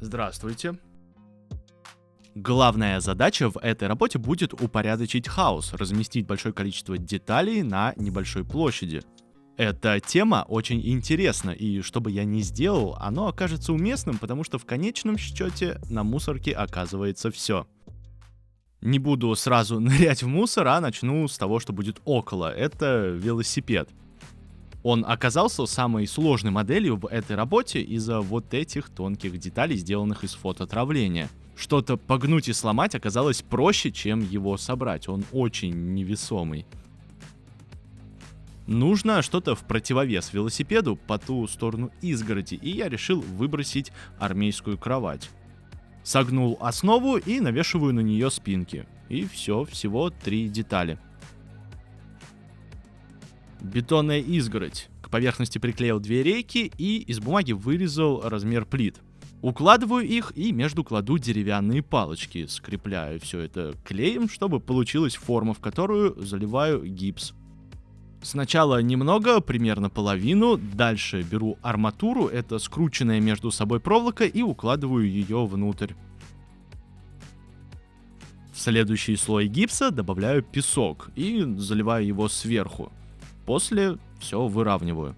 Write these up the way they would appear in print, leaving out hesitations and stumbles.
Здравствуйте. Главная задача в этой работе будет упорядочить хаос, разместить большое количество деталей на небольшой площади. Эта тема очень интересна, и что бы я ни сделал, оно окажется уместным, потому что в конечном счете на мусорке оказывается все. Не буду сразу нырять в мусор, а начну с того, что будет около. Это велосипед. Он оказался самой сложной моделью в этой работе из-за вот этих тонких деталей, сделанных из фототравления. Что-то погнуть и сломать оказалось проще, чем его собрать. Он очень невесомый. Нужно что-то в противовес велосипеду по ту сторону изгороди, и я решил выбросить армейскую кровать. Согнул основу и навешиваю на нее спинки. И все, всего 3 детали. Бетонная изгородь. К поверхности приклеил 2 рейки и из бумаги вырезал размер плит. Укладываю их и между кладу деревянные палочки. Скрепляю все это клеем, чтобы получилась форма, в которую заливаю гипс. Сначала немного, примерно половину, дальше беру арматуру, это скрученная между собой проволока, и укладываю ее внутрь. В следующий слой гипса добавляю песок и заливаю его сверху. После все выравниваю.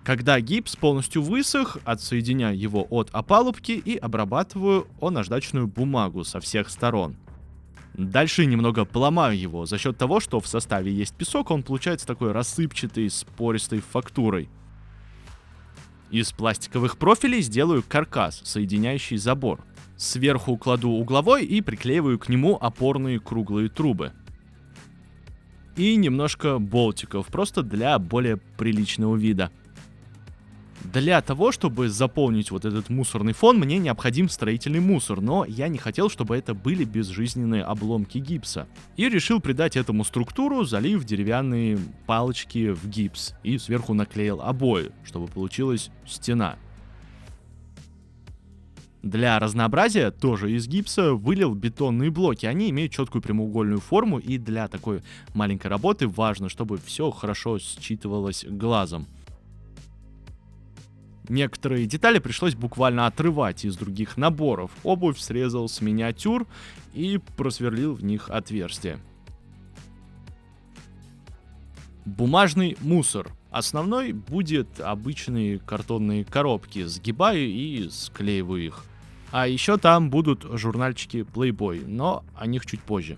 Когда гипс полностью высох, отсоединяю его от опалубки и обрабатываю о наждачную бумагу со всех сторон. Дальше немного поломаю его. За счет того, что в составе есть песок, он получается такой рассыпчатый, с пористой фактурой. Из пластиковых профилей сделаю каркас, соединяющий забор. Сверху кладу угловой и приклеиваю к нему опорные круглые трубы. И немножко болтиков, просто для более приличного вида. Для того, чтобы заполнить вот этот мусорный фон, мне необходим строительный мусор, но я не хотел, чтобы это были безжизненные обломки гипса. И решил придать этому структуру, залив деревянные палочки в гипс и сверху наклеил обои, чтобы получилась стена. Для разнообразия, тоже из гипса, вылил бетонные блоки. Они имеют четкую прямоугольную форму, и для такой маленькой работы важно, чтобы все хорошо считывалось глазом. Некоторые детали пришлось буквально отрывать из других наборов. Обувь срезал с миниатюр и просверлил в них отверстия. Бумажный мусор. Основной будет обычные картонные коробки. Сгибаю и склеиваю их. А еще там будут журнальчики Playboy, но о них чуть позже.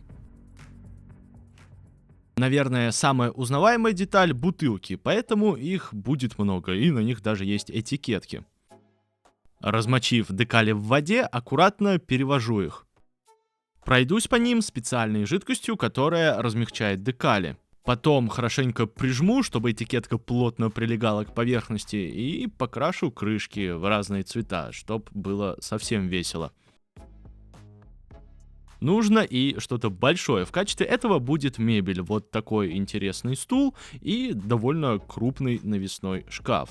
Наверное, самая узнаваемая деталь — бутылки, поэтому их будет много, и на них даже есть этикетки. Размочив декали в воде, аккуратно перевожу их. Пройдусь по ним специальной жидкостью, которая размягчает декали. Потом хорошенько прижму, чтобы этикетка плотно прилегала к поверхности, и покрашу крышки в разные цвета, чтобы было совсем весело. Нужно и что-то большое. В качестве этого будет мебель. Вот такой интересный стул и довольно крупный навесной шкаф.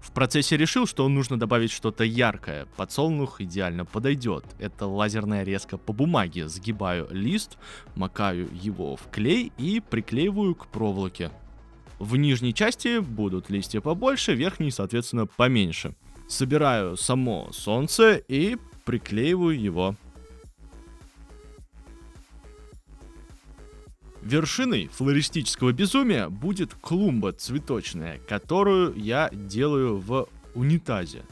В процессе решил, что нужно добавить что-то яркое. Подсолнух идеально подойдет. Это лазерная резка по бумаге. Сгибаю лист, макаю его в клей и приклеиваю к проволоке. В нижней части будут листья побольше, верхней, соответственно, поменьше. Собираю само солнце и приклеиваю его. Вершиной флористического безумия будет клумба цветочная, которую я делаю в унитазе.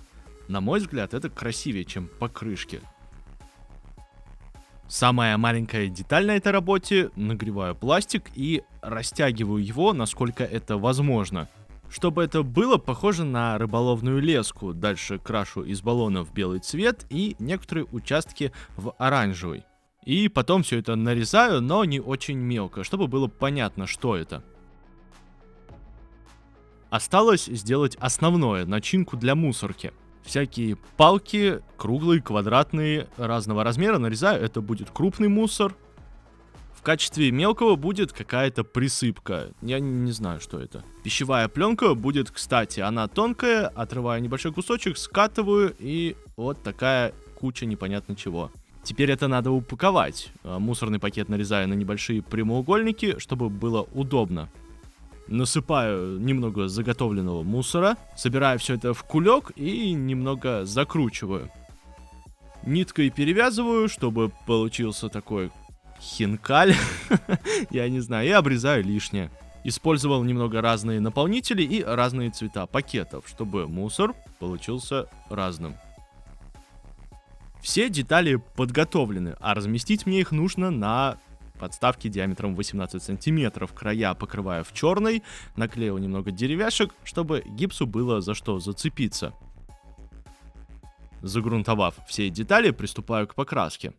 На мой взгляд, это красивее, чем покрышки. Самая маленькая деталь на этой работе — нагреваю пластик и растягиваю его, насколько это возможно. Чтобы это было похоже на рыболовную леску, дальше крашу из баллона в белый цвет и некоторые участки в оранжевый. И потом все это нарезаю, но не очень мелко, чтобы было понятно, что это. Осталось сделать основное, начинку для мусорки. Всякие палки, круглые, квадратные, разного размера нарезаю, это будет крупный мусор. В качестве мелкого будет какая-то присыпка. Я не знаю, что это. Пищевая пленка будет, кстати, она тонкая. Отрываю небольшой кусочек, скатываю, и вот такая куча непонятно чего. Теперь это надо упаковать. Мусорный пакет нарезаю на небольшие прямоугольники, чтобы было удобно. Насыпаю немного заготовленного мусора, собираю все это в кулек и немного закручиваю. Ниткой перевязываю, чтобы получился такой хинкаль, я не знаю, и обрезаю лишнее. Использовал немного разные наполнители и разные цвета пакетов, чтобы мусор получился разным. Все детали подготовлены, а разместить мне их нужно на подставке диаметром 18 сантиметров. Края покрываю в черной, наклеил немного деревяшек, чтобы гипсу было за что зацепиться. Загрунтовав все детали, приступаю к покраске.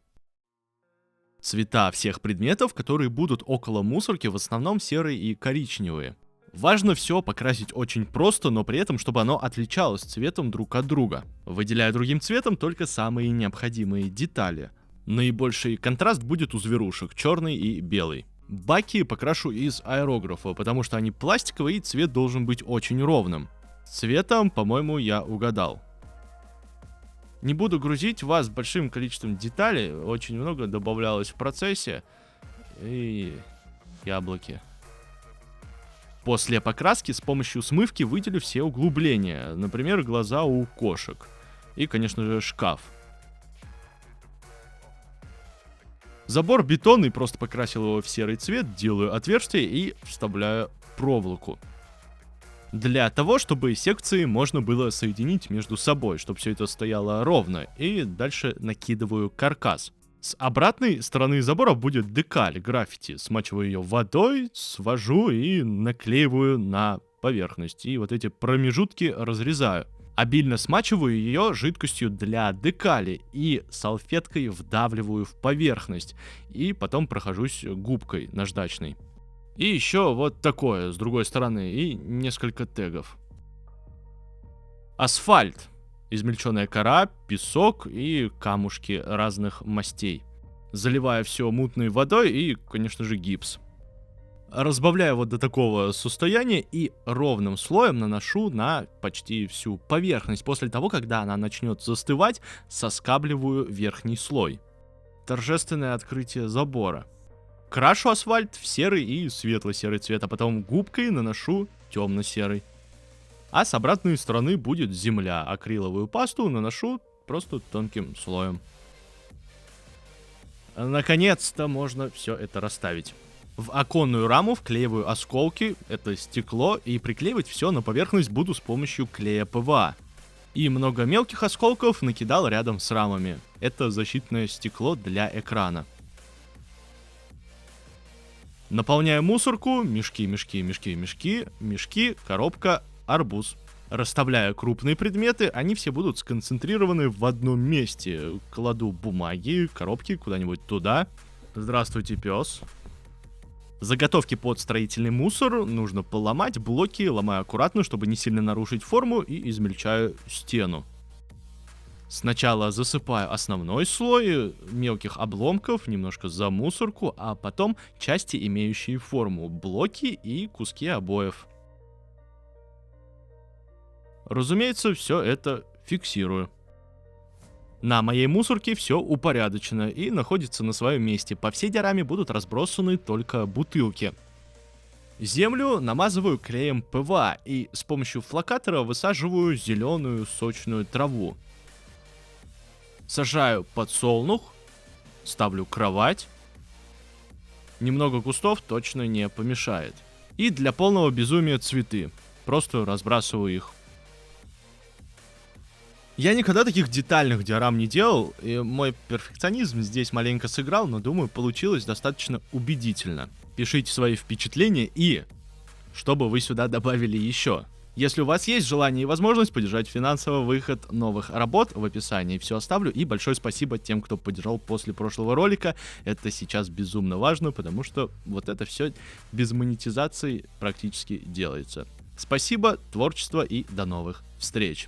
Цвета всех предметов, которые будут около мусорки, в основном серые и коричневые. Важно все покрасить очень просто, но при этом, чтобы оно отличалось цветом друг от друга. Выделяя другим цветом только самые необходимые детали. Наибольший контраст будет у зверушек, черный и белый. Баки покрашу из аэрографа, потому что они пластиковые и цвет должен быть очень ровным. Цветом, по-моему, я угадал. Не буду грузить вас большим количеством деталей, очень много добавлялось в процессе. И яблоки. После покраски с помощью смывки выделю все углубления, например, глаза у кошек. И, конечно же, шкаф. Забор бетонный, просто покрасил его в серый цвет, делаю отверстие и вставляю проволоку. Для того, чтобы секции можно было соединить между собой, чтобы все это стояло ровно. И дальше накидываю каркас. С обратной стороны забора будет декаль, граффити. Смачиваю ее водой, свожу и наклеиваю на поверхность. И вот эти промежутки разрезаю. Обильно смачиваю ее жидкостью для декали и салфеткой вдавливаю в поверхность. И потом прохожусь губкой наждачной. И еще вот такое с другой стороны и несколько тегов. Асфальт. Измельченная кора, песок и камушки разных мастей. Заливаю все мутной водой и, конечно же, гипс. Разбавляю вот до такого состояния и ровным слоем наношу на почти всю поверхность. После того, когда она начнет застывать, соскабливаю верхний слой. Торжественное открытие забора. Крашу асфальт в серый и светло-серый цвет, а потом губкой наношу темно-серый. А с обратной стороны будет земля. Акриловую пасту наношу просто тонким слоем. Наконец-то можно все это расставить. В оконную раму вклеиваю осколки, это стекло, и приклеивать все на поверхность буду с помощью клея ПВА. И много мелких осколков накидал рядом с рамами. Это защитное стекло для экрана. Наполняю мусорку, мешки, коробка, арбуз. Расставляю крупные предметы, они все будут сконцентрированы в одном месте. Кладу бумаги, коробки куда-нибудь туда. Здравствуйте, пес. Заготовки под строительный мусор нужно поломать, блоки ломаю аккуратно, чтобы не сильно нарушить форму, и измельчаю стену. Сначала засыпаю основной слой мелких обломков, немножко за мусорку, а потом части, имеющие форму, блоки и куски обоев. Разумеется, все это фиксирую. На моей мусорке все упорядочено и находится на своем месте. По всей диораме будут разбросаны только бутылки. Землю намазываю клеем ПВА и с помощью флокатора высаживаю зеленую сочную траву. Сажаю подсолнух, ставлю кровать. Немного кустов точно не помешает. И для полного безумия цветы. Просто разбрасываю их. Я никогда таких детальных диорам не делал, и мой перфекционизм здесь маленько сыграл, но думаю, получилось достаточно убедительно. Пишите свои впечатления и чтобы вы сюда добавили еще. Если у вас есть желание и возможность поддержать финансово выход новых работ, в описании все оставлю. И большое спасибо тем, кто поддержал после прошлого ролика. Это сейчас безумно важно, потому что вот это все без монетизации практически делается. Спасибо, творчество и до новых встреч.